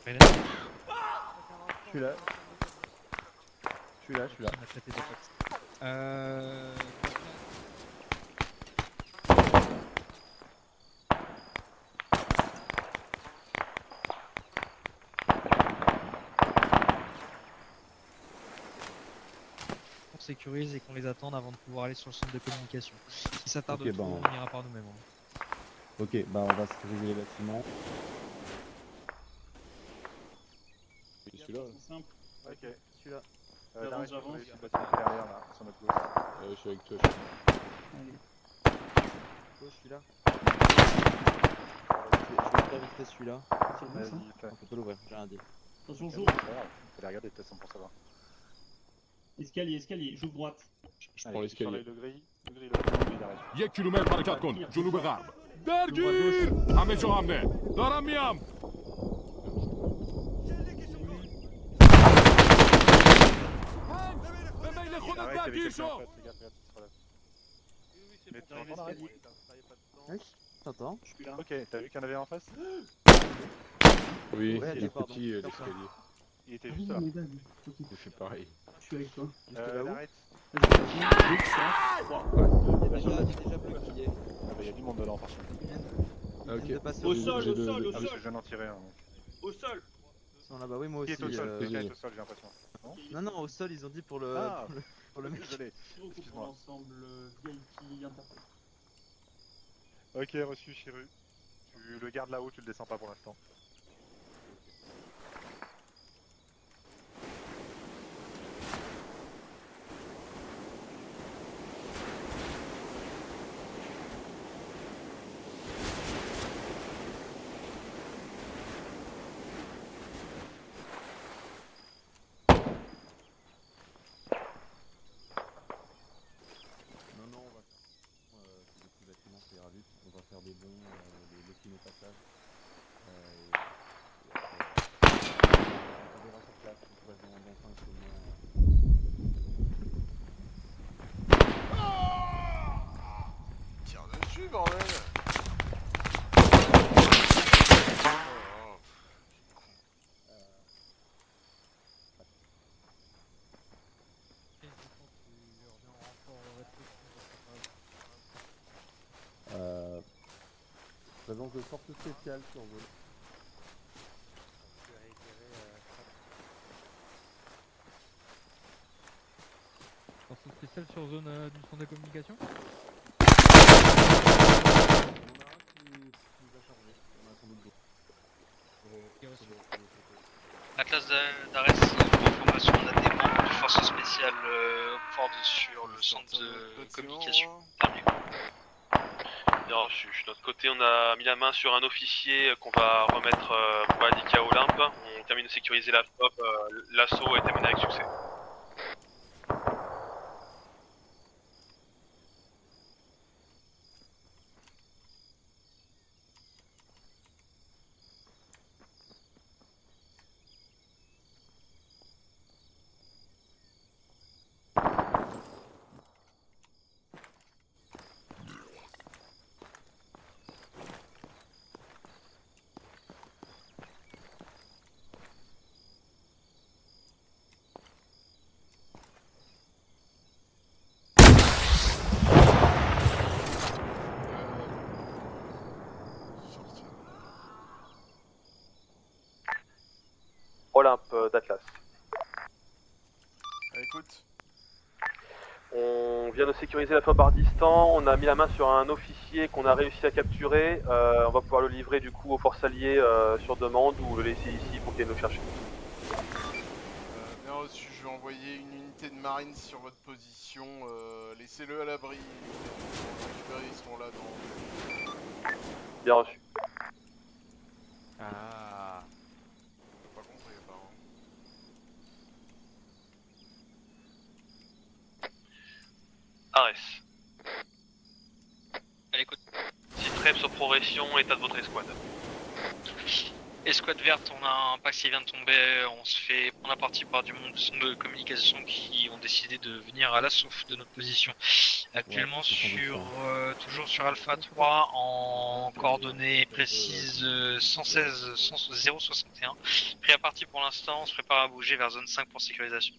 René. Je suis là. Je suis là. On a traité des potes. On sécurise et qu'on les attende avant de pouvoir aller sur le centre de communication. Si ça tarde Ok, trop, ben, on ira par nous-mêmes. Ok, bah on va sécuriser les bâtiments. Et celui-là, Simple. Ok, celui-là. J'avance, Sur j'avance. le bâtiment qui est derrière là, sur notre gauche. je suis avec toi. Allez. Gauche, celui-là. Je vais faire vite fait celui-là. C'est bon ça. Vas-y, fais. On peut l'ouvrir, j'ai rien dit. Attention, C'est j'ouvre. bon, c'est pas grave. Faut les regarder de toute façon pour savoir. Escalier, escalier. J'ouvre droite. Je prends l'escalier. Le gris derrière. یک کیلومتر حرکت کن جنوب غرب درگیر همه جا حمله دارم میام به میل خودت درگیر شو Oui, t'entends. Je suis là. Ok, t'as vu qu'il y en avait en face? Oui, Ouais, il est pardon. petit l'escalier. Il était Ah juste oui, là. mais vas-y. Ok, Il fait pareil. je suis avec toi. Juste là-haut. Arrête. Vas-y, vas-y. 2, 4, 3. Il y a déjà bleu qui est. Ah bah y'a du monde dedans par contre. Ah, ok. Ils viennent de passer Au J'ai- sol, j'ai au le- sol, le- au Ah parce que sol. je viens d'en tirer un. Au sol. Ils sont là-bas, oui, moi Qui aussi. est au sol? Quelqu'un est désolé. au sol, j'ai l'impression. Non, non, au sol, ils ont dit pour le, Ah. pour le mec. Désolé. Pour Excuse-moi. l'ensemble VIP Interpol. Ok, reçu, Chiru. Tu le gardes là-haut, tu le descends pas pour l'instant. Non, non, on va. C'est des petits bâtiments, ça ira vite. On va faire des bons, les finaux passages. On verra sur place. On reste dans 5 Tire dessus, bordel! Présence de force spéciale sur vous. Force spéciale sur zone du centre de communication. On a un qui nous a chargé. On a sans doute d'autres. Atlas d'Ares, information, on a des membres de force spéciale fortes sur le centre de communication. Terminé. Bien reçu. De notre côté, on a mis la main sur un officier qu'on va remettre, qu'on va indiquer à Olympe. On termine de sécuriser la FOB. L'assaut a été mené avec succès. Olympe d'Atlas. Écoute. On vient de sécuriser la Fabardistan, on a mis la main sur un officier qu'on a réussi à capturer. On va pouvoir le livrer du coup aux forces alliées sur demande ou le laisser ici pour qu'ils viennent nous chercher. Bien reçu, je vais envoyer une unité de marine sur votre position. Laissez-le à l'abri. Ils seront là dans... Bien reçu. Ah. Pas compris, apparemment. Ares. À l'écoute. Site rep sur progression, état de votre escouade. Escouade verte, on a un pax qui vient de tomber, on se fait prendre la partie par du monde de communication qui ont décidé de venir à l'assaut de notre position. Actuellement toujours sur Alpha 3 en coordonnées précises 116 061. Pris à partie pour l'instant, on se prépare à bouger vers zone 5 pour sécurisation.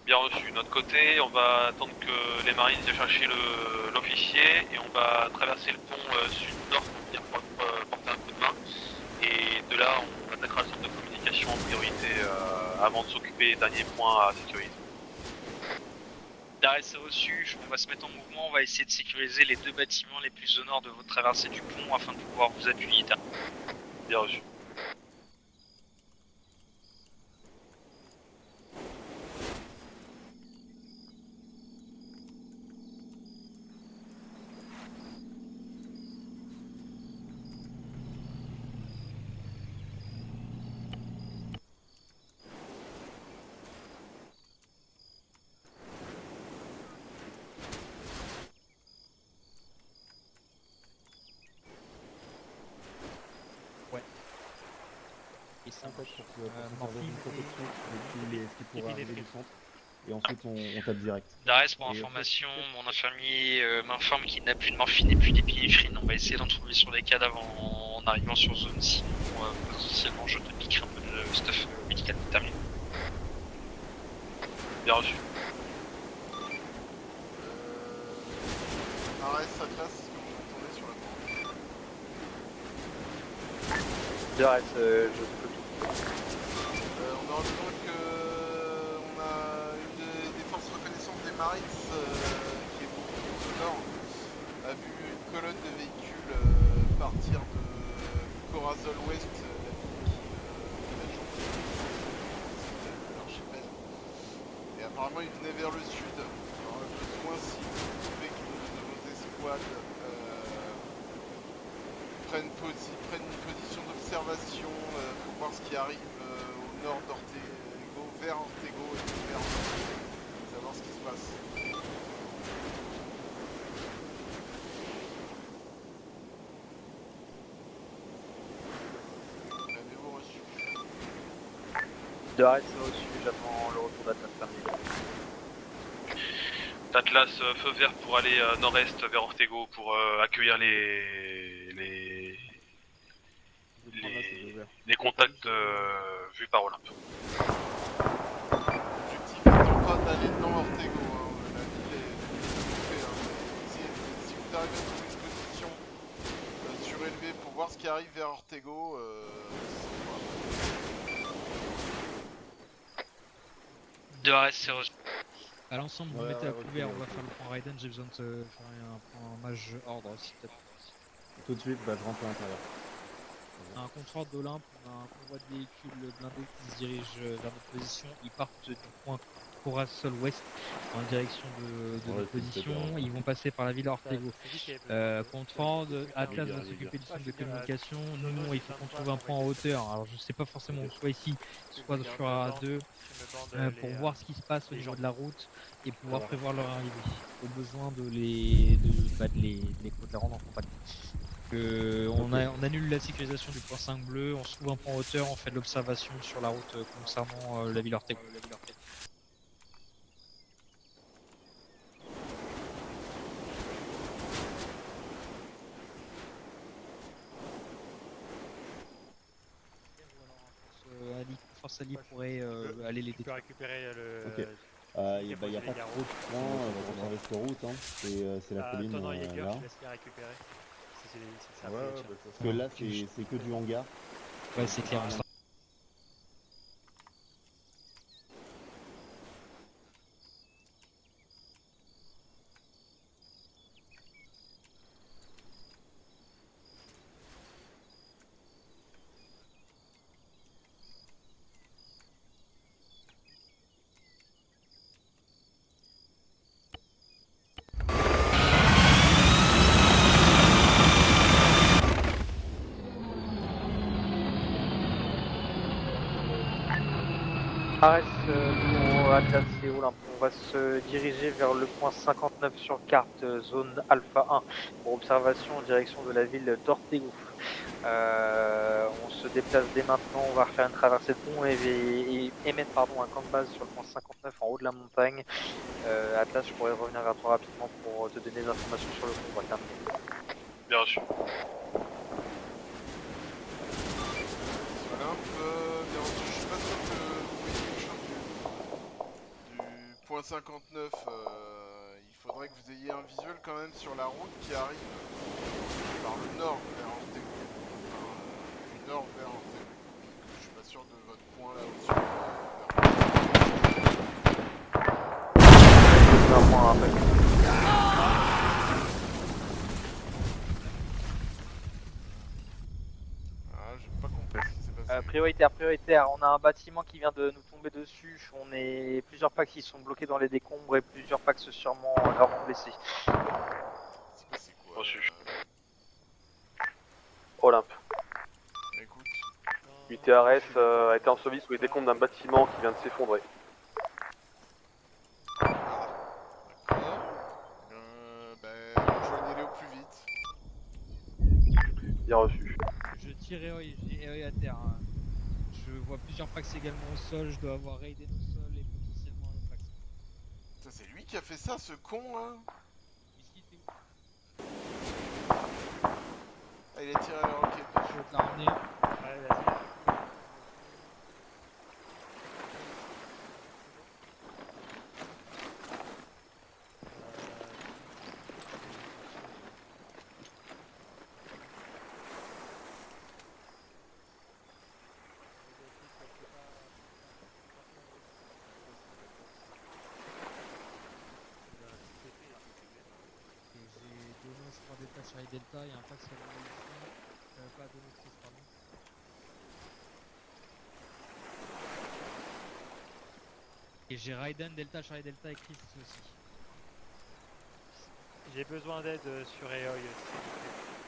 Bien reçu. De notre côté, on va attendre que les marines viennent chercher l'officier et on va traverser le pont sud-nord pour porter un coup de main. Et de là, on attaquera le centre de communication en priorité avant de s'occuper des derniers points à sécuriser. D'arrêt c'est reçu, on va se mettre en mouvement, on va essayer de sécuriser les 2 bâtiments les plus au nord de votre traversée du pont afin de pouvoir vous appuyer. Bien reçu. Et ça En fait, marche. pour conserver Morphine une protection de ce qui pourrait arriver du épinéphrine. centre. Et ensuite, on tape direct. D'arrêt pour Et information, mon infirmier m'informe qu'il n'a plus de morphine et plus d'épinéphrine. On va essayer d'en trouver sur les cadavres en arrivant sur zone, sinon potentiellement je te piquerai un peu de stuff médical terminé. Bien reçu. Arrête sa classe, est-ce que vous tournez sur la porte? D'arrêt, je peux. On aura besoin que... On a une des forces reconnaissance des Marines qui est beaucoup plus au nord, a vu une colonne de véhicules partir de Corazol Ouest, la ville qui de l'archipel. Et apparemment ils venaient vers le sud. On aura besoin, si vous trouvez qu'une de vos escouades prennent une position d'observation pour voir ce qui arrive au nord d'Ortego, vers Ortego et vers savoir ce qui se passe. Avez-vous reçu? D'arrêt c'est reçu, j'attends le retour d'Atlas terminé. Atlas, feu vert pour aller nord-est vers Ortego pour accueillir les contacts vus par Olympe. L'objectif n'étant pas d'aller dans Ortego, hein. La ville est occupée, hein. Mais si vous arrivez à trouver une position surélevée pour voir ce qui arrive vers Ortego, D'arrêt c'est reçu. À l'ensemble, vous Ouais, mettez à ouais, couvert, ok, on va ok. faire le point Raiden, j'ai besoin de faire un point mage ordre, s'il te plaît. Tout de suite, je rentre à l'intérieur. Un contrôle d'Olympe, on a un convoi de véhicules blindés qui se dirige vers notre position. Ils partent du point Corazol Ouest en direction de notre position. Ils vont passer par la ville Ortego. Contrôle, Atlas va s'occuper du centre de communication. Nous, il faut qu'on trouve un point en hauteur. Alors, je sais pas forcément soit ici, soit sur A2, pour voir ce qui se passe au niveau de la route et pouvoir prévoir leur arrivée. Au besoin de les rendre en contact. On annule la sécurisation du point 5 bleu, on se trouve un point hauteur, on fait de l'observation sur la route concernant la ville Ortego. Force Ali pourrait aller les détruire. récupérer le... Ok. Il n'y a pas trop de points pour traverser cette route, hein. C'est la colline Tonnerre là. Jäger, je laisse les récupérer. Parce que là, c'est que du hangar. Ouais, c'est clair. Arrête, Atlas et Olympe. On va se diriger vers le point 59 sur carte, zone Alpha 1, pour observation en direction de la ville d'Ortego. On se déplace dès maintenant. On va refaire une traversée de pont et émettre un camp de base sur le point 59 en haut de la montagne. Atlas, je pourrais revenir vers toi rapidement pour te donner des informations sur le pont. On va terminer. Bien reçu. Bien reçu, je suis pas sûr que vous voyez quelque chose du point 59. Il faudrait que vous ayez un visuel quand même sur la route qui arrive par le nord vers Antegu. Du nord vers Antegu. Je suis pas sûr de votre point là au-dessus. C'est un point après. J'ai pas compris ce qui s'est passé. Prioritaire, on a un bâtiment qui vient de nous tomber dessus, on est plusieurs packs qui sont bloqués dans les décombres et plusieurs packs sûrement gravement blessés. C'est passé quoi Reçu. Olympe. Écoute. 8 TRS a été enseveli sous les décombres d'un bâtiment qui vient de s'effondrer. D'accord. Rejoignez-les au plus vite. Bien reçu. Je tire Eoi à terre. Hein. Je vois plusieurs packs également au sol, je dois avoir Raiden au sol et potentiellement un autre pack. Ça, c'est lui qui a fait ça, ce con là. Whisky, t'es où? Ah, il a tiré à la roquette dessus. Je vais te la ramener. Ouais, vas-y. J'ai donné je crois Delta sur Delta, il y a un pack sur le ici, pas donné Chris pardon. Et j'ai Raiden, Delta, Charlie Delta et Chris aussi. J'ai besoin d'aide sur Eoi aussi.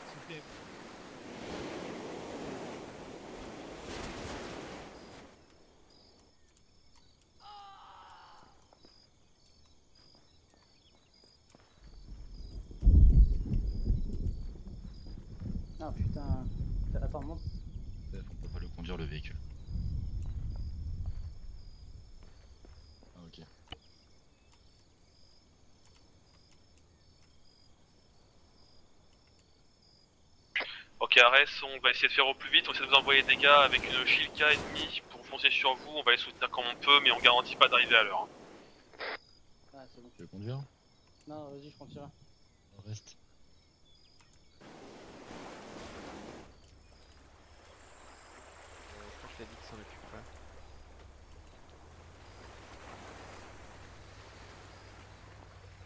S'il vous plaît. Ah putain. Attends, monte. On peut pas le conduire le véhicule. Ah ok. Ok, Ares, on va essayer de faire au plus vite, on essaie de vous envoyer des gars avec une Shilka ennemie pour foncer sur vous, on va les soutenir comme on peut, mais on garantit pas d'arriver à l'heure. Hein. Ah, c'est bon. Tu veux conduire? Non, vas-y, je conduirai. Reste. Je crois que Yannick s'en occupe pas.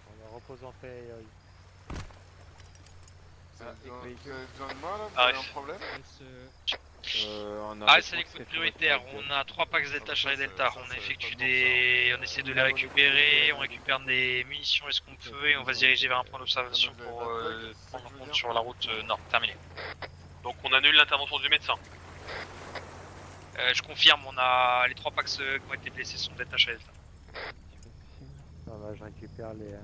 On va reposer en paix Eoi. Vous avez besoin de moi là? Vous Ah, avez un problème? C'est les coups prioritaires. On a 3 packs Delta Charlie Delta. On effectue on essaie de les récupérer, on récupère des munitions et ce qu'on peut et on va se diriger vers un point d'observation pour prendre en compte sur la route nord. Terminé. Donc on annule l'intervention du médecin. Je confirme, on a les 3 packs qui ont été blessés sont Delta Charlie Delta. Ça va, je récupère les...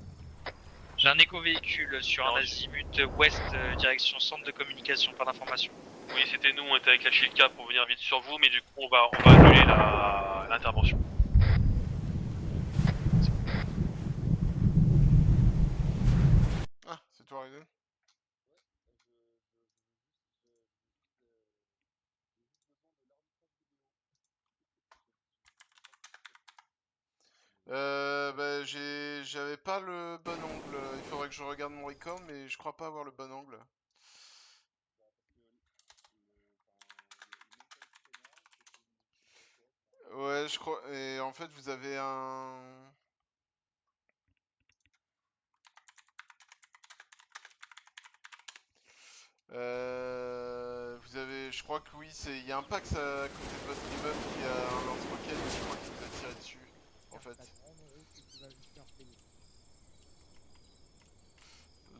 J'ai un éco-véhicule sur un azimut ouest, direction centre de communication, pas d'information. Oui, c'était nous, on était avec la Shilka pour venir vite sur vous, mais du coup on va annuler l'intervention. Ah, c'est toi Raiden? J'avais pas le bon angle. Il faudrait que je regarde mon recom, mais je crois pas avoir le bon angle. Ouais, je crois. Et en fait, vous avez un. Vous avez. Je crois que oui, il y a un Pax à côté de votre immeuble qui a un lance-roquette, mais je crois qu'il vous a tiré dessus. En fait.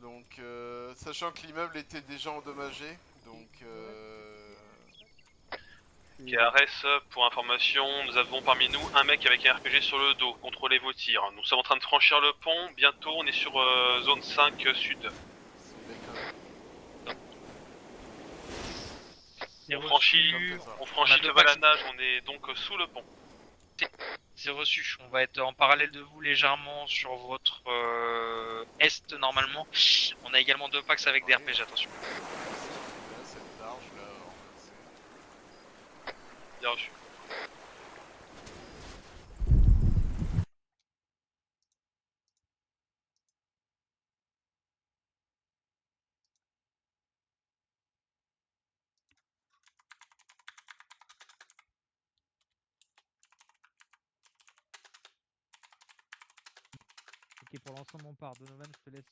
Donc, sachant que l'immeuble était déjà endommagé, donc. Ok, Ares, pour information, nous avons parmi nous un mec avec un RPG sur le dos. Contrôlez vos tirs. Nous sommes en train de franchir le pont. Bientôt, on est sur zone 5 sud. C'est On franchit le Valanage, on est donc sous le pont. C'est reçu. On va être en parallèle de vous légèrement sur votre est normalement. On a également 2 packs avec des RPG, attention. Là, cette large là, Bien reçu. Ok, pour l'ensemble on part. Donovan, je te laisse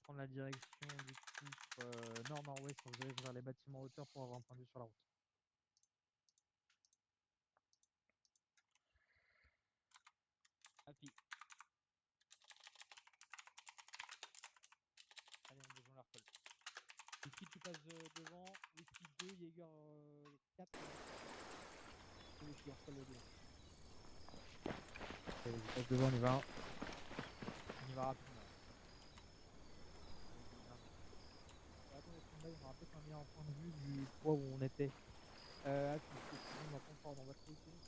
prendre la direction du coup nord-nord-ouest, on se dirige vers les bâtiments en hauteur pour avoir un point de vue sur la route. Happy. Allez, on besoin la recolle. Whisky, tu passes devant. Whisky 2, Jaeger 4. Whisky, on recolle les deux. Allez, vas-y, passe devant, on y va. On y va rapidement. Attendez, stand-by, on aura peut-être un meilleur point de vue du point où on était. Happy, c'est bon, on va confort, on va se positionner.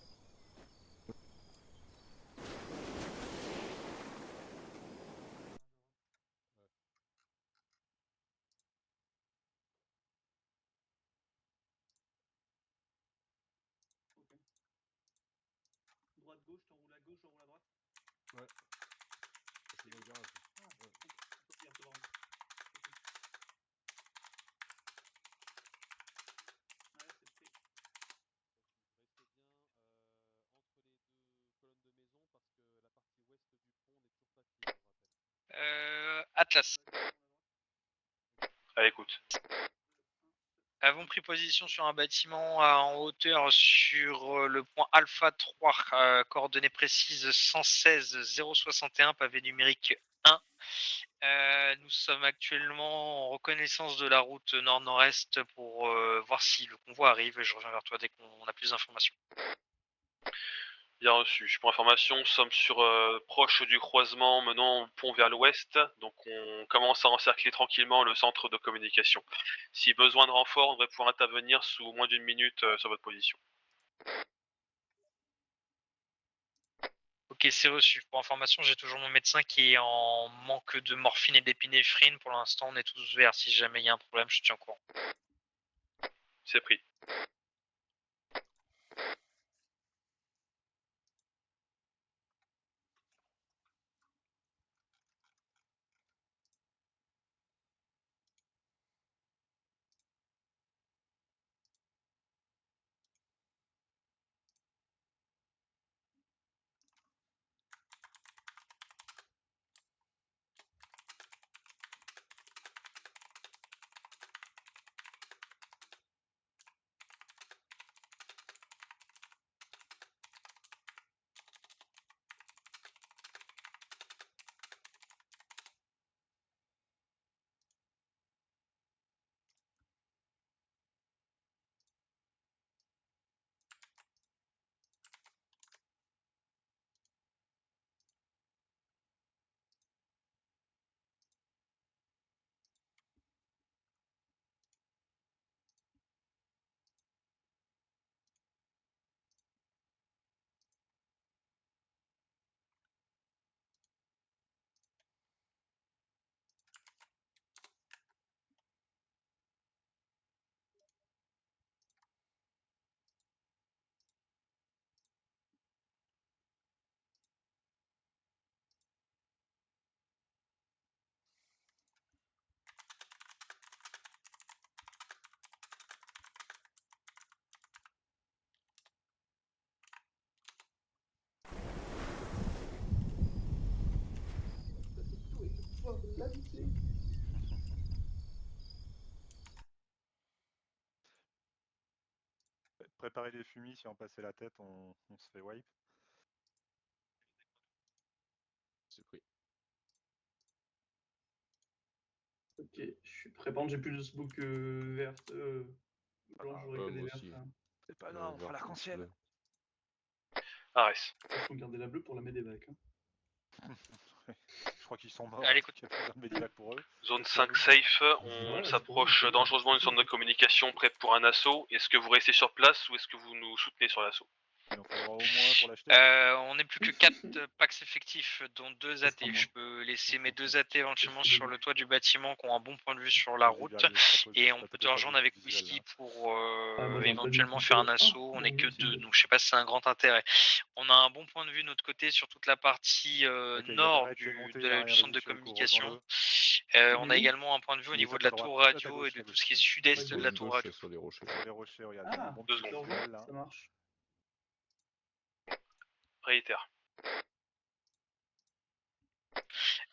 Droite-gauche, t'enroules à gauche, j'enroule à droite. Ouais. Je suis dans le garage. Ouais. Atlas. À l'écoute. Avons pris position sur un bâtiment en hauteur sur le point Alpha 3, coordonnées précises 116 061, pavé numérique 1. Nous sommes actuellement en reconnaissance de la route nord-nord-est pour voir si le convoi arrive et je reviens vers toi dès qu'on a plus d'informations. Bien reçu. Pour information, nous sommes proche du croisement menant au pont vers l'ouest, donc on commence à encercler tranquillement le centre de communication. Si besoin de renfort, on devrait pouvoir intervenir sous moins d'une minute sur votre position. Ok, c'est reçu. Pour information, j'ai toujours mon médecin qui est en manque de morphine et d'épinéphrine. Pour l'instant, on est tous verts. Si jamais il y a un problème, je te tiens au courant. C'est pris. Préparer les fumis, si on passait la tête, on se fait wipe. C'est pris. Ok, je suis prêt. Par contre, j'ai plus de smoke verte. Blanche, j'aurais que des moi vertes. aussi. Là. C'est pas grave, on fera l'arc-en-ciel. Arrête. De toute façon, garder la bleue pour la médévac. Hein. Je crois qu'ils sont morts. Allez, Il y a plusieurs médivacs pour eux. Zone Est-ce 5 que- safe, on s'approche dangereusement d'une centre de communication prête pour un assaut. Est-ce que vous restez sur place ou est-ce que vous nous soutenez sur l'assaut? Il en faudra au moins pour l'acheter. On n'est plus que 4 packs effectifs, dont 2 AT. Je peux laisser mes 2 AT éventuellement sur le toit du bâtiment qui ont un bon point de vue sur la route. Et on peut te rejoindre avec Whisky pour éventuellement faire un assaut. On n'est que 2, donc je sais pas si c'est un grand intérêt. On a un bon point de vue de notre côté sur toute la partie nord du centre de communication. On a également un point de vue au niveau de la tour radio et de tout ce qui est sud-est de la tour radio. Sur les rochers, regarde. Ah, bon deux petit secondes. tunnel, là. ça marche. Réitère.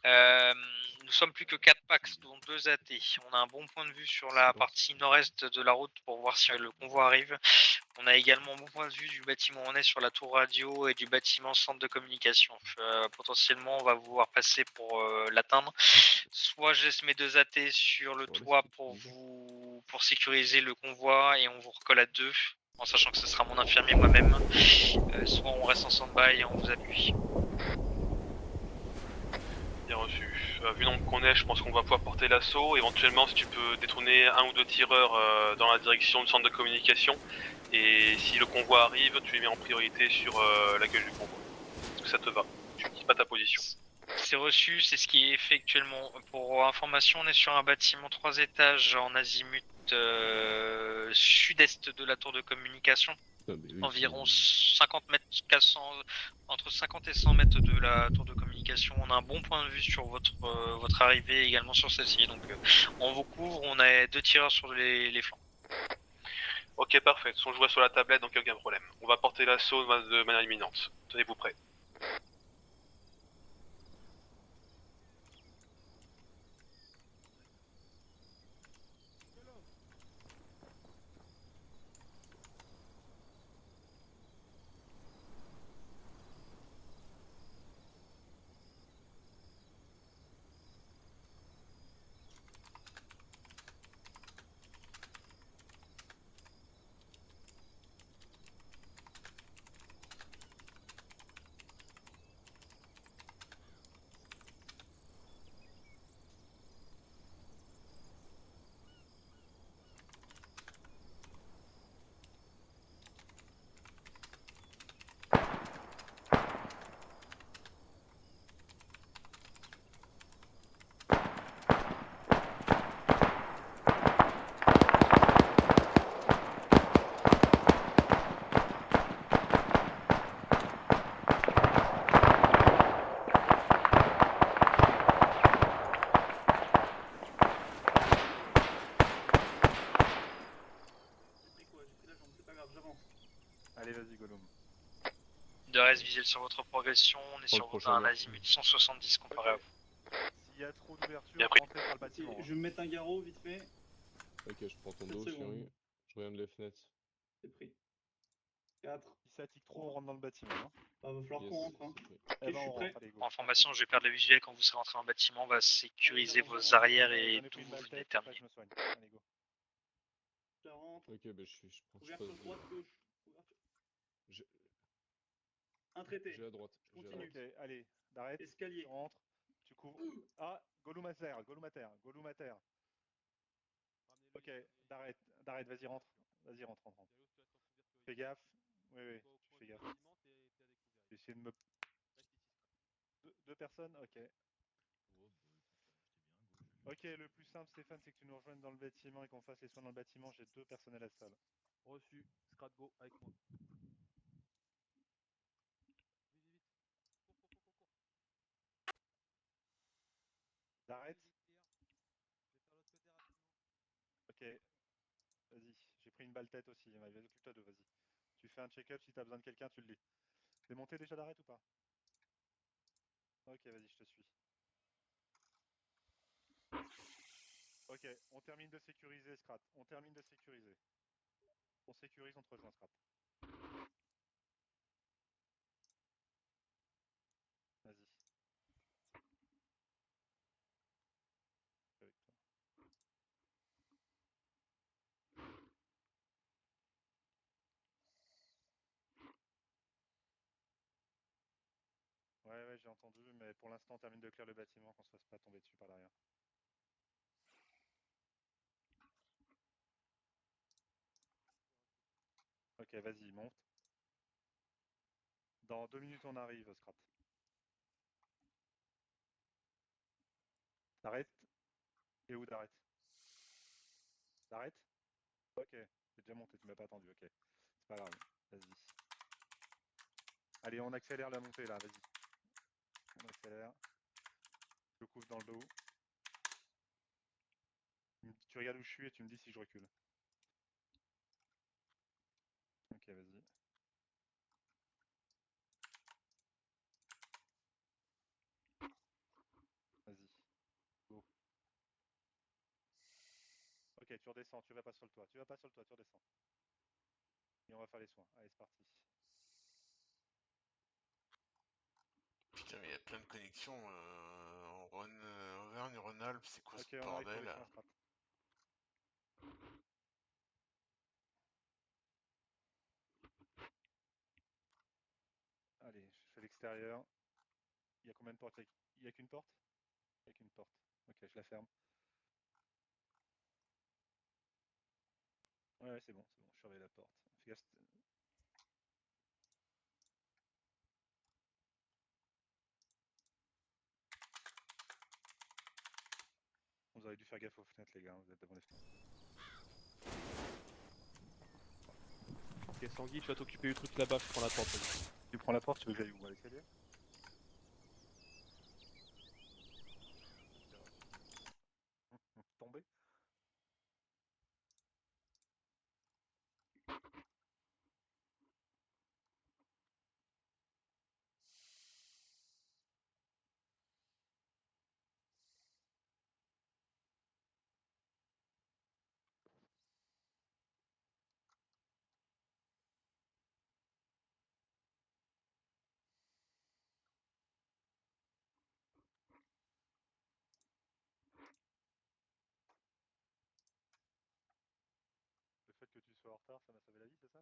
Nous sommes plus que 4 packs, dont 2 AT. On a un bon point de vue sur la partie nord-est de la route pour voir si le convoi arrive. On a également un bon point de vue du bâtiment où on est sur la tour radio et du bâtiment centre de communication. Potentiellement, on va vouloir passer pour l'atteindre. Soit je laisse mes 2 AT sur le toit pour sécuriser le convoi et on vous recolle à 2, en sachant que ce sera mon infirmier moi-même. Soit on reste en stand-by et on vous appuie. Bien reçu. Vu le nombre qu'on est, je pense qu'on va pouvoir porter l'assaut. Éventuellement, si tu peux détourner 1 ou 2 tireurs dans la direction du centre de communication. Et si le convoi arrive, tu les mets en priorité sur la gueule du convoi. Est-ce que ça te va? Tu ne quittes pas ta position. C'est reçu, c'est ce qui est fait actuellement. Pour information, on est sur un bâtiment 3 étages en azimut sud-est de la tour de communication. Environ 50 mètres, entre 50 et 100 mètres de la tour de communication. On a un bon point de vue sur votre arrivée et également sur celle-ci. Donc on vous couvre, on a 2 tireurs sur les flancs. Ok, parfait. De toute façon, je vois sur la tablette, donc aucun problème. On va porter l'assaut de manière imminente. Tenez-vous prêts. Allez, vas-y, Gollum. De reste visuel sur votre progression, on est sur un azimut 170 comparé à vous. S'il y a trop d'ouverture, Bien pris. rentrez par le bâtiment. hein. Je vais me mettre un garrot vite fait. Ok, je prends ton 7 dos, secondes. chérie. Je regarde les fenêtres. C'est pris. 4. Si ça tique trop, on rentre dans le bâtiment. Hein. Bah, va falloir qu'on rentre. Hein. c'est pris. Eh je ben, suis on prêt. rentre, allez, go. En formation, je vais perdre le visuel quand vous serez rentré dans le bâtiment. On va sécuriser vos arrières et J'en ai tout pris une vous balle venez tête, après terminer. je me soigne. Allez, go. Je rentre. Ok, bah je prends. Ouverture droite, gauche. Ouverture. J'ai Un traité. à droite. Je continue. Ok, allez, d'arrête. Escalier. Tu rentres, tu couvres. Ah, Gollum à terre, Gollum à terre, Gollum à terre. Ok, d'arrête, vas-y, rentre. Vas-y, rentre. Fais gaffe. Oui, tu fais gaffe. J'ai essayé de me. Deux personnes. Ok. Ok, le plus simple, Stéphane, c'est que tu nous rejoignes dans le bâtiment et qu'on fasse les soins dans le bâtiment. J'ai 2 personnes à la salle. Reçu. Scrat go avec moi. D'arrête. Ok. Vas-y, j'ai pris une balle tête aussi. Vas-y, occupe-toi d'eux, vas-y. Tu fais un check-up, si t'as besoin de quelqu'un, tu le dis. T'es monté déjà d'arrête ou pas? Ok, vas-y, je te suis. Ok, on termine de sécuriser, Scrat. On termine de sécuriser. On sécurise, on te rejoint, Scrat. Vas-y. Avec toi. Ouais, j'ai entendu, mais pour l'instant, on termine de clear le bâtiment, qu'on se fasse pas tomber dessus par derrière. Ok, vas-y, monte. Dans 2 minutes, on arrive, Scrat. T'arrêtes. Et où t'arrêtes? T'arrêtes? Ok, j'ai déjà monté, tu m'as pas attendu, ok. C'est pas grave, vas-y. Allez, on accélère la montée là, vas-y. On accélère. Je le couvre dans le dos. Tu regardes où je suis et tu me dis si je recule. Ok, vas-y. Vas-y. Go. Ok, tu redescends, tu vas pas sur le toit. Tu vas pas sur le toit, tu redescends. Et on va faire les soins. Allez, c'est parti. Putain, mais il y a plein de connexions en Auvergne, Rhône-Alpes, c'est quoi Ok, ce on arrive pour bordel? les soins, Strat. Allez, je fais l'extérieur. Il y a combien de portes? Il y a qu'une porte? Il y a qu'une porte. Ok, je la ferme. Ouais, c'est bon, je surveille la porte. Fais gaffe. Vous auriez dû faire gaffe aux fenêtres, les gars, vous êtes devant les fenêtres. Ok, Sanguy, tu vas t'occuper du truc là-bas, je prends la porte. Tu prends la porte, tu veux que j'aille où? À l'escalier? Tomber? Le fait que tu sois en retard, ça m'a sauvé la vie, c'est ça?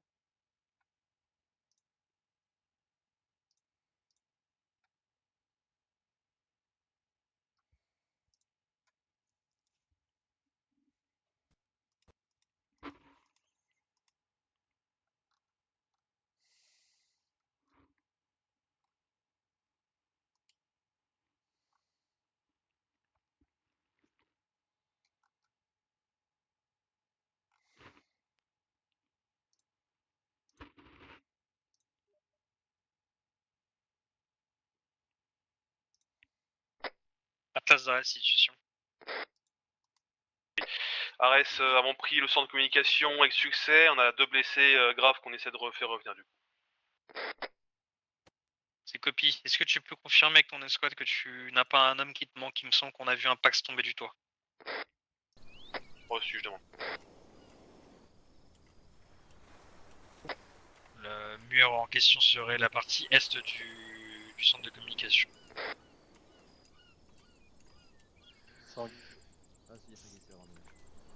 Atlas dans la situation. Ares avons pris le centre de communication avec succès, on a 2 blessés graves qu'on essaie de faire revenir du coup. C'est copie. Est-ce que tu peux confirmer avec ton escouade que tu n'as pas un homme qui te manque? Il me semble qu'on a vu un Pax tomber du toit. Reçu, je demande. Le mur en question serait la partie est du centre de communication. Sanguy. Ah si, il y a Sanguy, c'est vraiment dommage.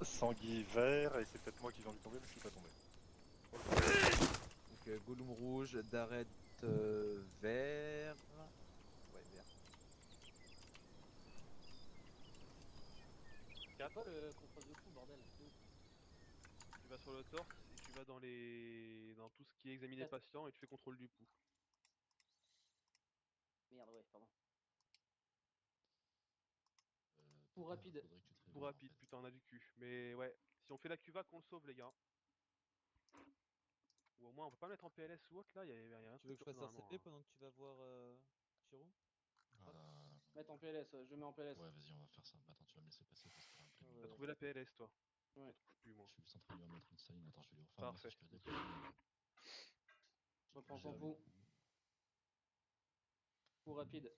Sanguy vert, et c'est peut-être moi qui j'ai envie de tomber, mais je suis pas tombé. Donc Gollum rouge, Dared vert. Ouais, vert. C'est quoi le contrôle de coup, bordel? Tu vas sur le torse et tu vas dans tout ce qui est examiner patient et tu fais contrôle du pouls. Merde, ouais, pardon. Pour rapide. Pour rapide, putain, on a du cul. Mais ouais, si on fait la cuva, qu'on le sauve, les gars. Ou au moins, on peut pas mettre en PLS ou autre, là, y a un Tu veux truc que je fasse normalement, RCP hein. pendant que tu vas voir Chirou? Mettre en PLS, je le mets en PLS. Ouais, vas-y, on va faire ça. Attends, tu vas me laisser passer parce qu'il y a un planning. T'as trouvé la PLS, toi? Ouais. Je trouve plus, moi. Je suis juste en train de lui remettre une saline. Attends, je vais lui refaire un Parfait. message cardiaque. Je reprends son pouls. Pour rapide.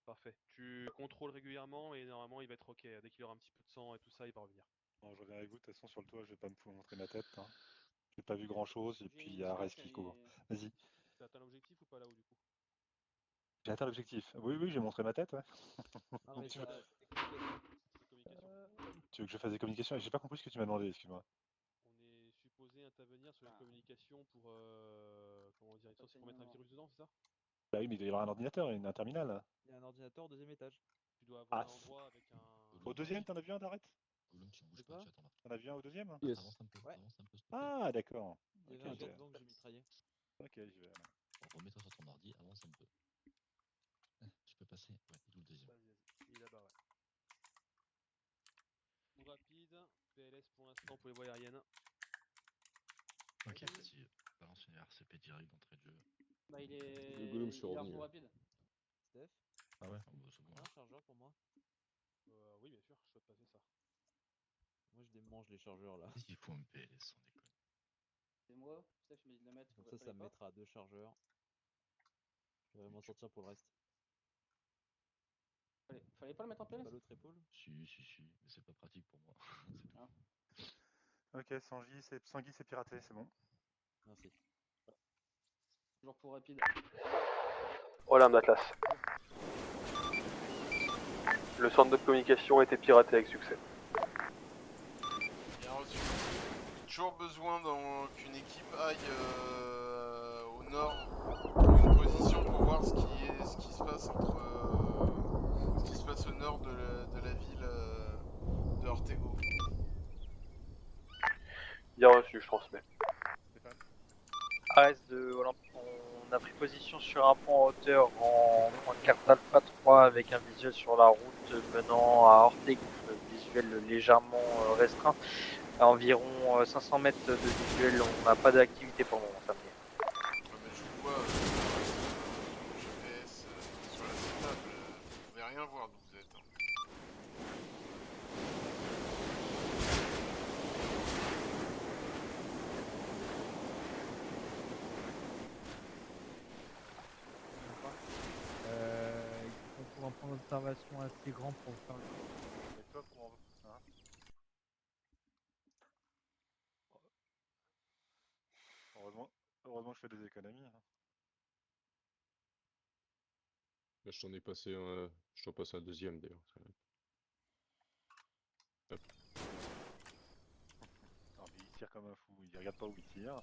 Parfait. Tu contrôles régulièrement et normalement il va être ok. Dès qu'il aura un petit peu de sang et tout ça, il va revenir. Bon, je reviens avec vous, de toute façon, sur le toit, je vais pas me montrer ma tête. Hein. J'ai pas vu grand chose, et puis il y a Ares qui court. Vas-y. T'as atteint l'objectif ou pas là-haut du coup? J'ai atteint l'objectif. Oui, oui, j'ai montré ma tête, ouais. Ah ouais, tu, veux... tu veux que je fasse des communications? J'ai pas compris ce que tu m'as demandé, excuse-moi. On est supposé intervenir sur une communication pour comment dire, pour mettre un virus dedans, c'est ça? Bah oui, mais il doit y avoir un ordinateur, un terminal. Il y a un ordinateur au deuxième étage. Tu dois avoir Ah, un endroit avec un. au deuxième, t'en as vu un d'arrête? Gollum, tu ne bouges C'est pas, quoi tu attends là. T'en as vu un au deuxième? Yes. Avance un peu, Ouais. avance un peu, s'il te plaît. Ah, d'accord. Il y Ok, avait un ok. gang que j'ai mitraillé. Ok, j'y vais alors. Remets-toi sur ton ordi, avance un peu. Tu peux passer. Ouais, il est où le deuxième? Vas-y, vas-y. Il est là-bas, ouais. Coup rapide. PLS pour l'instant pour les voies aériennes. Ok, vas-y. Balance une RCP direct d'entrée de jeu. Bah, il Le Gollum, je suis est en revenu. fond Là. rapide. Steph, Ah ouais, oh, bah, c'est bon. t'as un chargeur pour moi? Oui, bien sûr, je peux te passer ça. Moi je démange les chargeurs là. Qu'est-ce qu'il faut un PLS sans déconner? C'est moi. Steph m'a dit de le mettre. Comme ça me mettra à 2 chargeurs. Je vais m'en sortir pour le reste. Fallait pas le mettre en PLS. Pas l'autre épaule? Si, mais c'est pas pratique pour moi. C'est tout. Ah. Ok, Sanguy, c'est piraté, c'est bon. Merci. Toujours pour rapide. Olympe d'Atlas. Le centre de communication a été piraté avec succès. Bien reçu. Toujours besoin qu'une équipe aille au nord, trouve une position pour voir ce qui se passe ce qui se passe au nord de la ville de Ortego. Bien reçu, je transmets. Stéphane? AS de Olympe, on a pris position sur un point en hauteur en carte Alpha 3 avec un visuel sur la route menant à Ortego, visuel légèrement restreint. À environ 500 mètres de visuel, on n'a pas d'activité pour le moment, ça me dit. Mais je vois GPS sur la table, vous pouvez rien voir d'où vous êtes. Hein. Il faut trouver un point d'observation assez grand pour faire le. Et toi, pour hein? Heureusement que je fais des économies. Hein. Là, je t'en ai passé un. Je t'en passe un deuxième d'ailleurs. Hop. Non, mais il tire comme un fou, il regarde pas où il tire.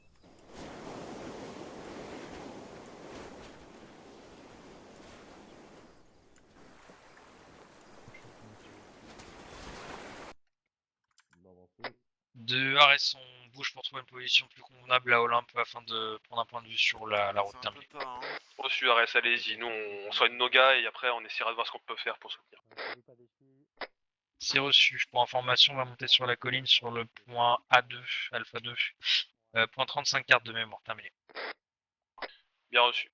De Ares, on bouge pour trouver une position plus convenable à Olympe afin de prendre un point de vue sur la route C'est un peu terminée. tard, hein. Reçu Ares, allez-y, nous on soigne nos gars et après on essaiera de voir ce qu'on peut faire pour soutenir. C'est reçu. Pour information, on va monter sur la colline sur le point A2, Alpha 2. Point 35 cartes de mémoire, terminé. Bien reçu.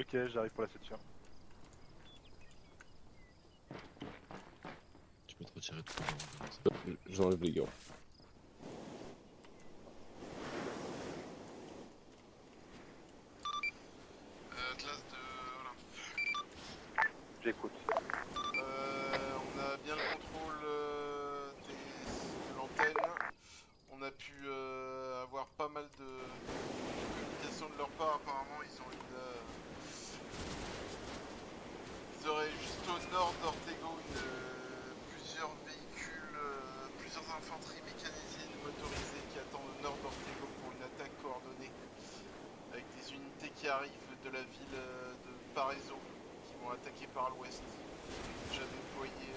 Ok, j'arrive pour la ceinture. Tu peux te retirer tout le monde. J'enlève les gants. Classe de J'écoute. On a bien le contrôle de l'antenne. On a pu avoir pas mal de communication de leur part. Apparemment, ils auraient juste au nord d'Ortego plusieurs véhicules, plusieurs infanteries mécanisées et motorisées qui attendent au nord d'Ortego pour une attaque coordonnée. Avec des unités qui arrivent de la ville de Paraiso qui vont attaquer par l'ouest. J'ai déjà déployé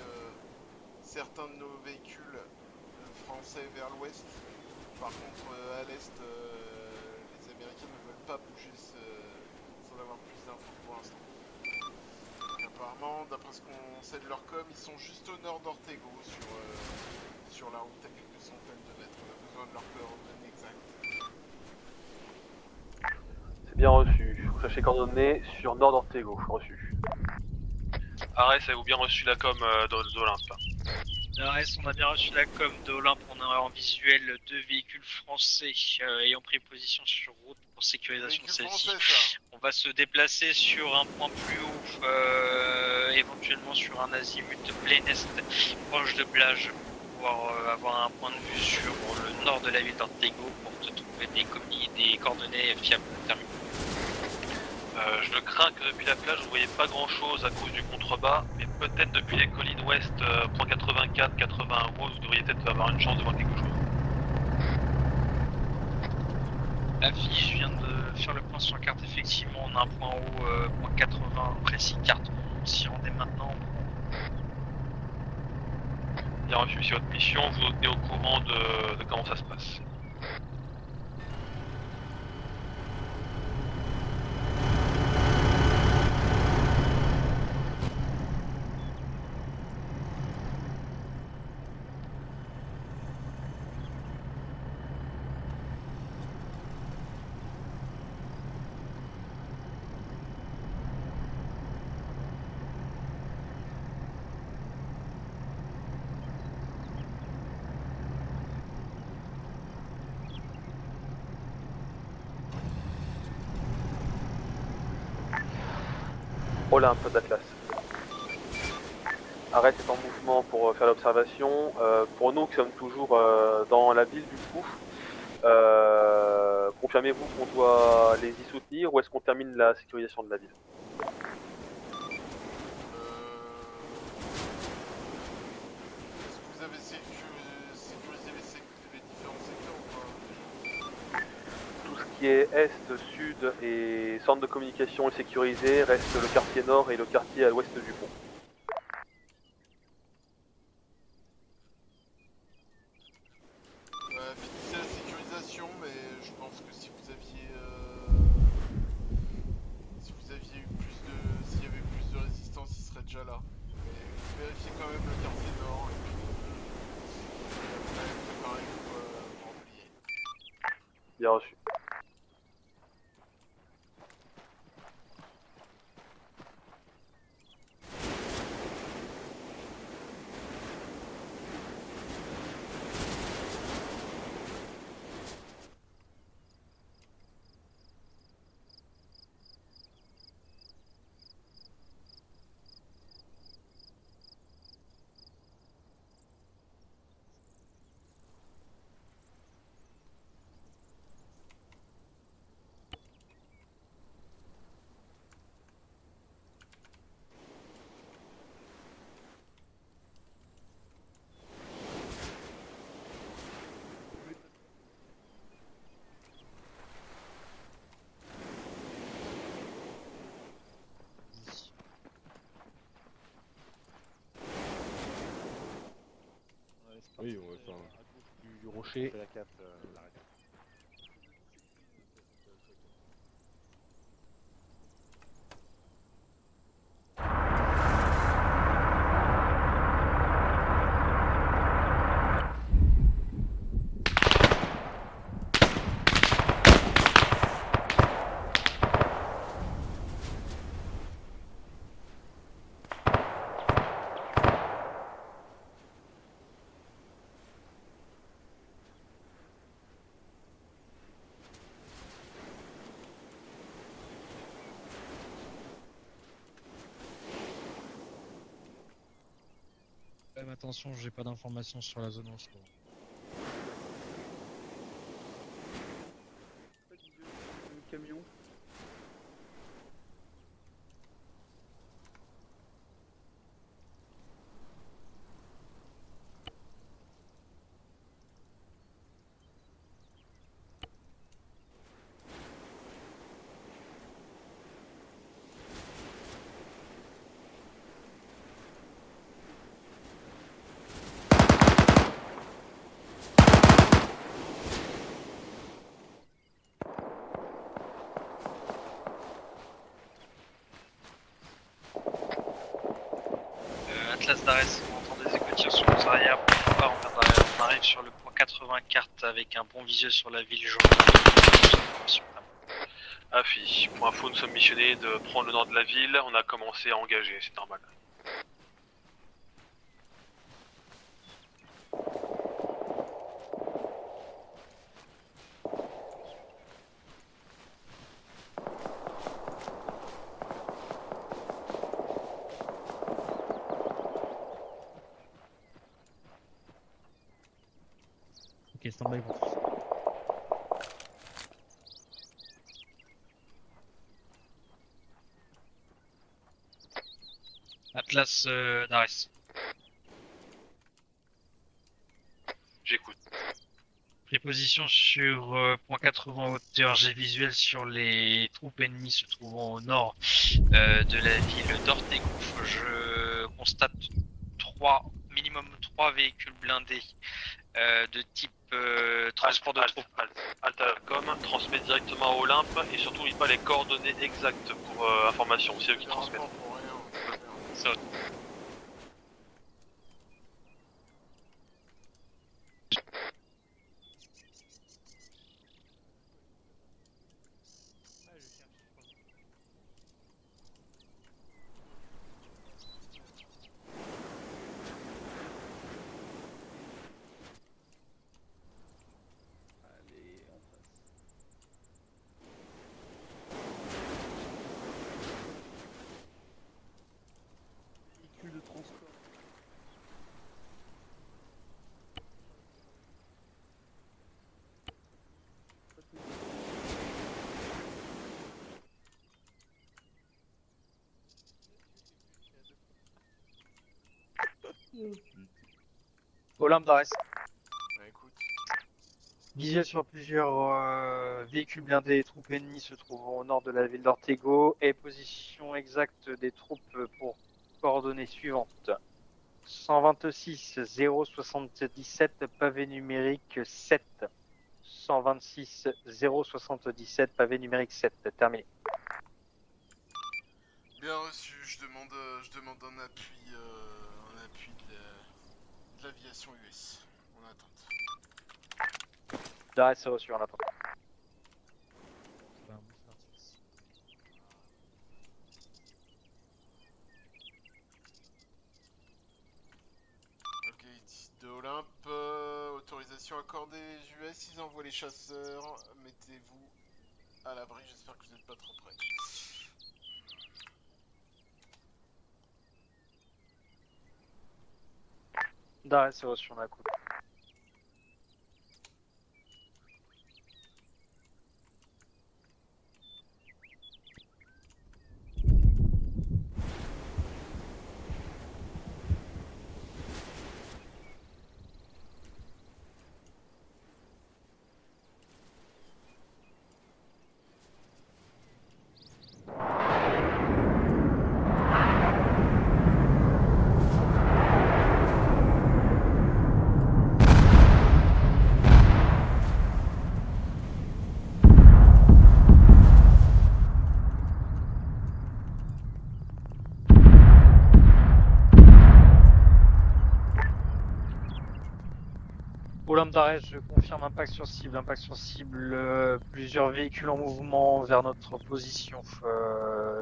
certains de nos véhicules français vers l'ouest. Par contre, à l'est, les Américains ne veulent pas bouger sans avoir plus d'infos pour l'instant. Apparemment, d'après ce qu'on sait de leur com, ils sont juste au nord d'Ortego sur la route à quelques centaines de mètres. On a besoin de leur coordonnées exactes. C'est bien reçu. Recherchez coordonnées sur nord d'Ortego. Reçu. Arès, avez-vous bien reçu la com d'Olympe? Arès, on a bien reçu la com d'Olympe. On a en visuel 2 véhicules français ayant pris position sur route pour sécurisation de celle-ci. On va se déplacer sur un point plus haut, éventuellement sur un azimut plein est, proche de plage, pour pouvoir avoir un point de vue sur le nord de la ville d'Ortego pour te trouver des coordonnées fiables thermiques. Je crains que depuis la plage vous voyez pas grand chose à cause du contrebas, mais peut-être depuis les collines ouest, point 84, 81 rose, vous devriez peut-être avoir une chance de voir quelque chose. Affiche, je viens de faire le point sur la carte, effectivement on a un point haut, point 80 précis, carte, on s'y rendait maintenant. Bien reçu, si votre mission, vous tenez au courant de comment ça se passe. Olympe d'Atlas. Arrête est en mouvement pour faire l'observation. Pour nous qui sommes toujours dans la ville du coup, confirmez-vous qu'on doit les y soutenir ou est-ce qu'on termine la sécurisation de la ville? Est-ce que vous avez sécurisé les différents secteurs ou pas? Tout ce qui est est, sud et centre de communication est sécurisé, reste le quartier nord et le quartier à l'ouest du pont. Finissez la sécurisation, mais je pense que si vous aviez eu s'il y avait plus de résistance, il serait déjà là. Mais vérifiez quand même le quartier nord et puis après préparez-vous pour replier. Bien reçu. Oui, on va faire du rocher. La 4, l'arrêt. attention, j'ai pas d'informations sur la zone en ce moment. Pas de visuel sur le camion. Atlas d'Ares, on entend des échos de tir sur nos arrières. On arrive sur le point 80 carte avec un bon visuel sur la ville jaune. Afi, pour info, nous sommes missionnés de prendre le nord de la ville. On a commencé à engager, c'est normal. Ok, stand-by pour tous. Atlas d'Ares. J'écoute. Pris position sur point 80 hauteur, j'ai visuel sur les troupes ennemies se trouvant au nord de la ville d'Ortegouf. Je constate minimum 3 véhicules blindés de type transport de troupes. Altalcom transmet directement à Olympe et surtout il pas les coordonnées exactes pour information, c'est eux qui transmettent. Ça. Allez, on passe. Véhicule de transport. Olympe d'Ares. Bah écoute. Visuel sur plusieurs véhicules blindés et troupes ennemies se trouvant au nord de la ville d'Ortego et position exacte des troupes pour coordonnées suivantes. 126 077 pavé numérique 7. 126 077 pavé numérique 7. Terminé. Bien reçu, je demande un appui de l'aviation US. En attente. D'Ares c'est reçu en attente. Ok, de Olympe, autorisation accordée US, ils envoient les chasseurs, mettez-vous à l'abri, j'espère que vous n'êtes pas trop près. D'Ares c'est reçu en attente. Olympe d'Ares, je confirme impact sur cible, plusieurs véhicules en mouvement vers notre position,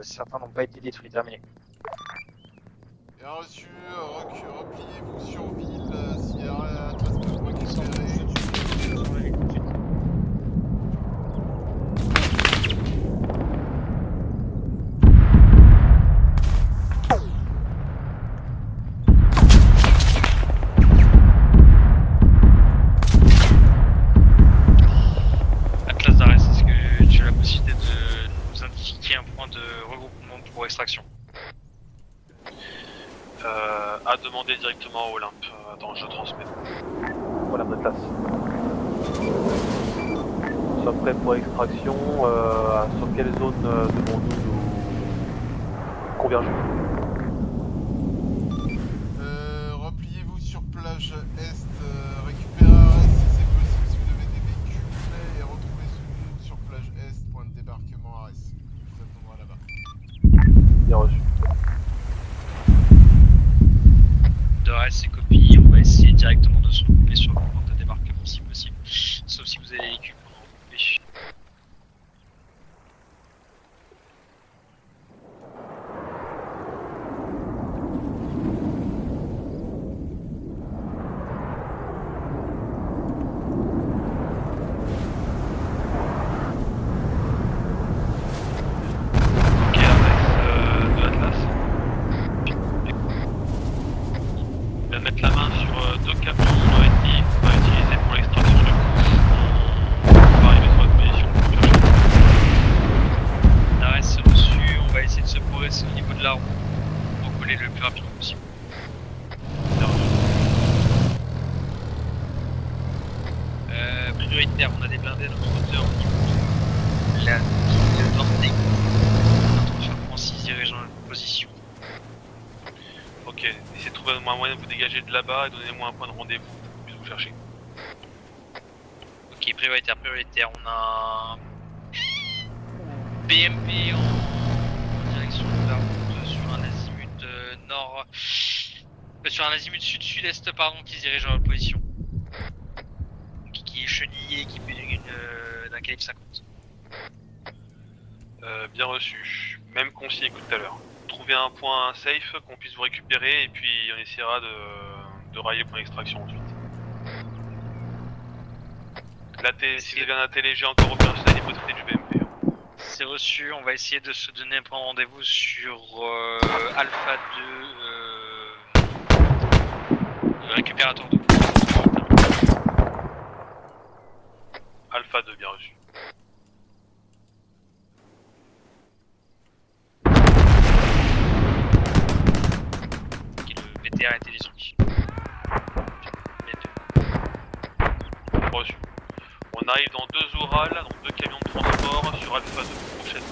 certains n'ont pas été détruits, terminé. Bien reçu, repliez-vous sur ville, s'il y a Atlas peut vous récupérer. de regroupement pour extraction. À demander directement à Olympe. Attends, je transmets. Voilà notre place. Nous sommes prêts pour extraction. Sur quelle zone devons-nous nous converger? Repliez-vous sur plage est, récupérez Arès si c'est possible si vous avez des véhicules et retrouvez-nous sur plage est, point de débarquement Arès. On vous attendra là-bas. Bien reçu. De reste, c'est copie. On va essayer directement de se regrouper sur le point de débarquement si possible. Sauf si vous avez des véhicules pour nous regrouper. Ok, Arès de Atlas. Je vais mettre la main sur deux camions ennemis qu'on va utiliser pour l'extraction du coup. On va arriver sur votre position. Arrête, c'est reçu. On va essayer de se progresser au niveau de la route pour coller le plus rapidement possible. Prioritaire, on a des blindés à notre hauteur au niveau de la ville d'Ortec. On est en train de faire le point 6 dirigeant la position. Ok, essayez de trouver un moyen de vous dégager de là-bas et donnez-moi un point de rendez-vous pour que je puisse vous chercher. Ok, prioritaire. On a un BMP en direction de la route sur un azimut nord. Sur un azimut sud-sud-est, pardon, qui se dirige dans la position. Qui est chenillé, équipé d'un calibre 50. Bien reçu. Même consigne que tout à l'heure. Trouvez un point safe qu'on puisse vous récupérer et puis on essaiera de railler le point d'extraction ensuite. Si vous avez un ATLG encore opérationnel, il faut traiter du BMP. C'est reçu, on va essayer de se donner un point de rendez-vous sur Alpha 2, récupérateur 2. Alpha 2, bien reçu. Qui est le BTR intelligent. Reçu. On arrive dans 2 orales, donc 2 camions de transport sur Alpha 2. Prochaine.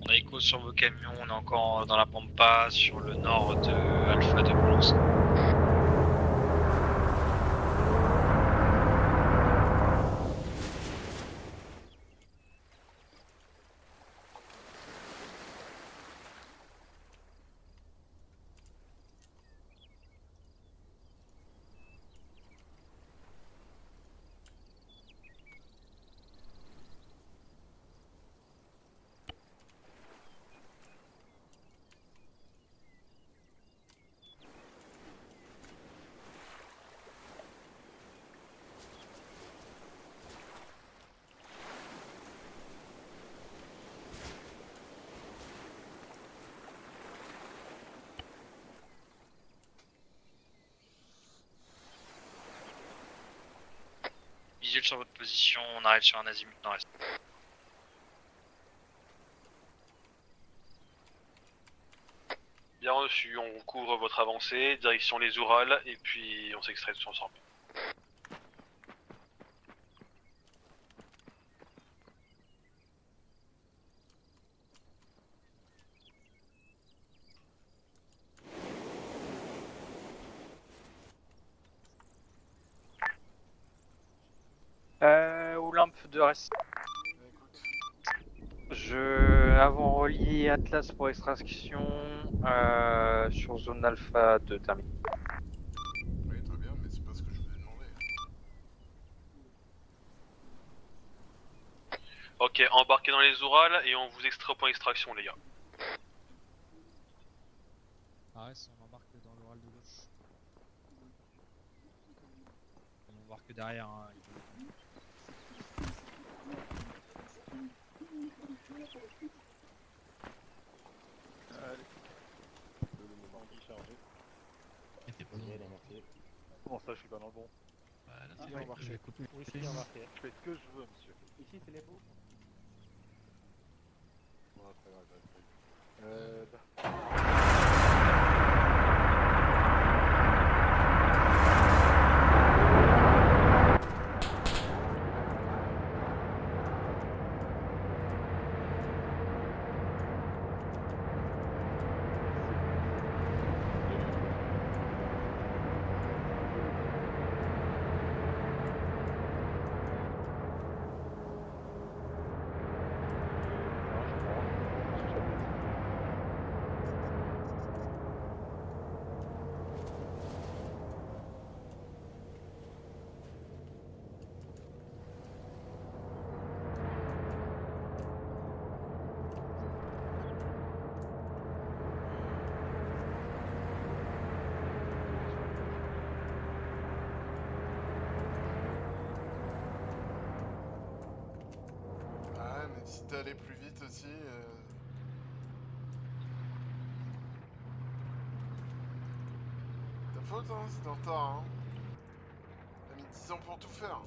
On a écho sur vos camions, on est encore dans la Pampa, sur le nord de Alpha 2 Boulogne. Visuel sur votre position, on arrive sur un azimut nord-est. Bien reçu, on couvre votre avancée, direction les Ourals, et puis on s'extrait tous ensemble. Olympe de reste. Avant relier Atlas pour extraction sur zone alpha de termine. Oui, très bien, mais c'est pas ce que je vous ai demandé. Ok, embarquez dans les Ourals et on vous extrait au point d'extraction, les gars. Pareil, si on embarque dans l'oral de gauche. On embarque derrière. Hein, Allez. Bandit chargé. Comment ça, je suis pas dans le bon? Bah, là, Ah, c'est oui, embarqué. je vais couper. Oui, c'est embarqué. Je fais ce que je veux, monsieur. Ici, c'est les pots. Ouais, très grave, très grave. Ah, mais si t'es allé plus vite aussi. Ta faute, hein, c'est en retard, hein. T'as mis 10 ans pour tout faire.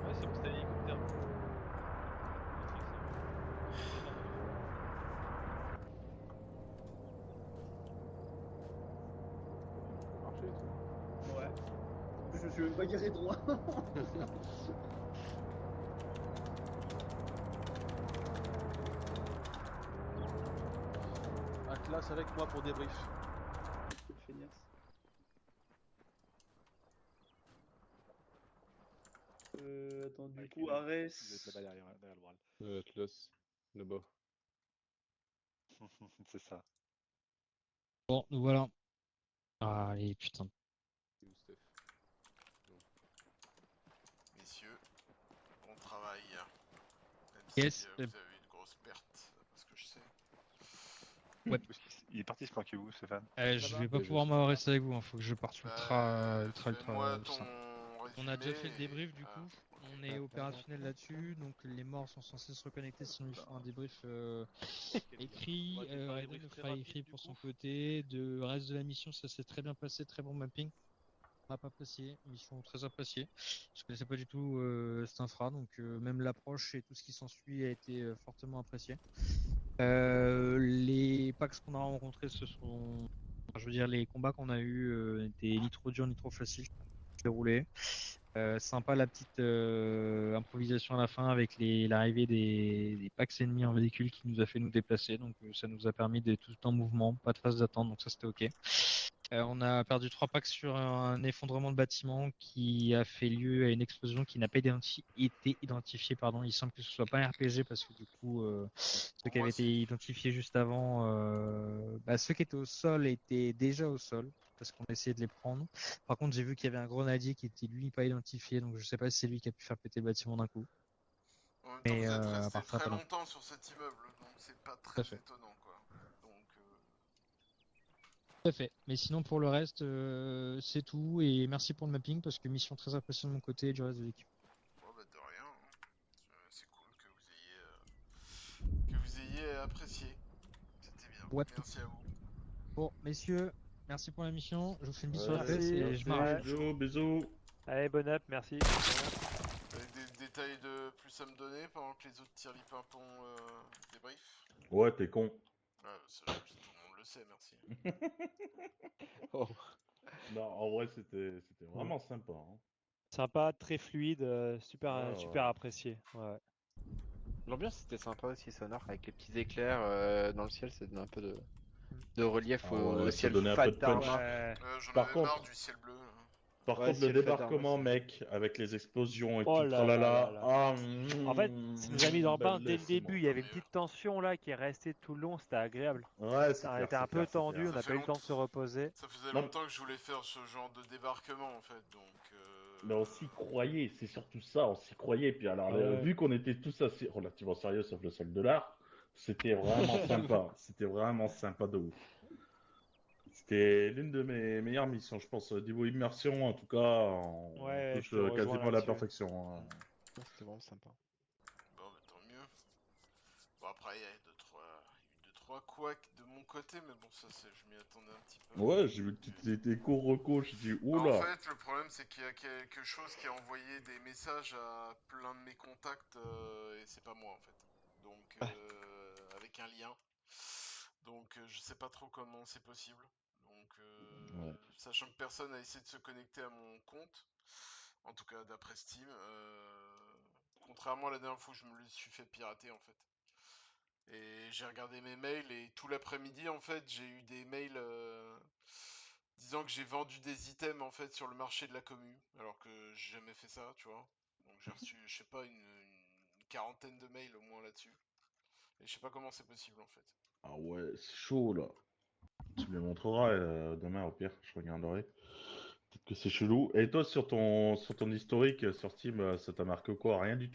Ouais, c'est bon, c'était l'hélicoptère. Marché et tout. Ouais. Je suis même pas garé droit. Atlas avec moi pour débrief. Quelle feignasse. Attends, du coup, Ares. Il va être là-bas derrière l'oral. Atlas, là-bas. C'est ça. Bon, nous voilà. Ah, allez, putain. C'est où, Steph? Non. Messieurs, bon travail. Même Yes, si vous avez eu une grosse perte, parce que je sais. Ouais. Il est parti se planquer où, Stéphane? Je vais pas pouvoir rester avec vous, hein. Faut que je parte ultra. Fais-moi ton simple. résumé. On a déjà fait le débrief du coup, ok. on est opérationnel là-dessus, donc les morts sont censés se reconnecter si on lui fait un débrief écrit. Ouais, tu me fais un Raiden débrief nous très fera rapide, écrit du pour son coup. côté. De reste de la mission, ça s'est très bien passé, très bon mapping. Pas apprécié, mission très appréciée. Je connaissais pas du tout cet infra, donc même l'approche et tout ce qui s'ensuit a été fortement apprécié. Les packs qu'on a rencontrés, ce sont, je veux dire, les combats qu'on a eu étaient ni trop durs ni trop faciles. Déroulé. Sympa la petite improvisation à la fin avec l'arrivée des packs ennemis en véhicule qui nous a fait nous déplacer. Donc ça nous a permis d'être tout en mouvement, pas de phase d'attente, donc ça c'était ok. On a perdu 3 packs sur un effondrement de bâtiment qui a fait lieu à une explosion qui n'a pas été identifiée. Pardon. Il semble que ce soit pas un RPG parce que du coup, ceux qui avaient été identifiés juste avant, ceux qui étaient au sol étaient déjà au sol parce qu'on a essayé de les prendre. Par contre, j'ai vu qu'il y avait un grenadier qui était lui pas identifié, donc je sais pas si c'est lui qui a pu faire péter le bâtiment d'un coup. En même temps, Mais vous êtes à resté part ça, très pas d'infos. longtemps sur cet immeuble, donc c'est pas Tout à très fait. étonnant, quoi. Donc, Tout à fait. Mais sinon, pour le reste, c'est tout. Et merci pour le mapping parce que mission très appréciée de mon côté et du reste de l'équipe. de rien. Hein. C'est cool que apprécié. C'était bien. Ouais. Merci à vous. Bon, messieurs, merci pour la mission. Je vous fais une bisou Ouais, à la fesse et je m'arrête. Bisous, bisous. Allez, bonne up, merci. Avec des détails de plus à me donner pendant que les autres tirent les pimpons débrief. Ouais, t'es con. Ouais, tout le monde le sait, merci. Oh. Non, en vrai, c'était vraiment sympa. Hein. Sympa, très fluide, super, Ouais, super ouais. apprécié. Ouais. L'ambiance c'était sympa aussi, sonore, avec les petits éclairs dans le ciel, ça donne un peu de relief Ah au ouais, ça ciel donnait un fat peu de punch. d'Arma. J'en Par avais marre contre- du ciel bleu. Par Ouais, contre, le ciel fait débarquement, d'armes, c'est- mec, avec les explosions et Oh tout, là là tralala. là. Ah, En fait, ça nous a mis dans le bain dès le laissez-moi. début. Il y avait une petite tension là qui est restée tout le long. C'était agréable. Ouais, c'est On clair, était un c'est peu clair, c'est tendu. clair. On n'a Ça pas eu fait le temps de se reposer. Ça faisait Non, longtemps que je voulais faire ce genre de débarquement en fait, donc... Mais on s'y croyait, c'est surtout ça, on s'y croyait. Puis alors, Ouais. vu qu'on était tous assez relativement sérieux, sauf le sac de l'art, c'était vraiment sympa. C'était vraiment sympa de ouf. C'était l'une de mes meilleures missions, je pense. Niveau immersion, en tout cas, on Ouais, touche je te rejoins quasiment à la là-dessus. perfection. Hein. Ouais, c'était vraiment sympa. Bon, bah tant mieux. Bon, après, il y a eu deux, trois couacs de mon côté, mais bon, ça, je m'y attendais un petit peu. Ouais, j'ai vu que tu étais court-reco, je dis En oula. fait, le problème, c'est qu'il y a quelque chose qui a envoyé des messages à plein de mes contacts, et c'est pas moi, en fait. Donc, avec un lien. Donc, je sais pas trop comment c'est possible. Donc, Ouais. sachant que personne a essayé de se connecter à mon compte, en tout cas d'après Steam, contrairement à la dernière fois où je me le suis fait pirater, en fait. Et j'ai regardé mes mails et tout l'après-midi, en fait, j'ai eu des mails disant que j'ai vendu des items, en fait, sur le marché de la commu, alors que j'ai jamais fait ça, tu vois. Donc j'ai reçu, je sais pas, une quarantaine de mails au moins là-dessus. Et je sais pas comment c'est possible, en fait. Ah ouais, c'est chaud là. Tu me les montreras demain au pire, je regarderai. Peut-être que c'est chelou. Et toi sur ton historique sur Steam, ça t'a marqué quoi? Rien du tout?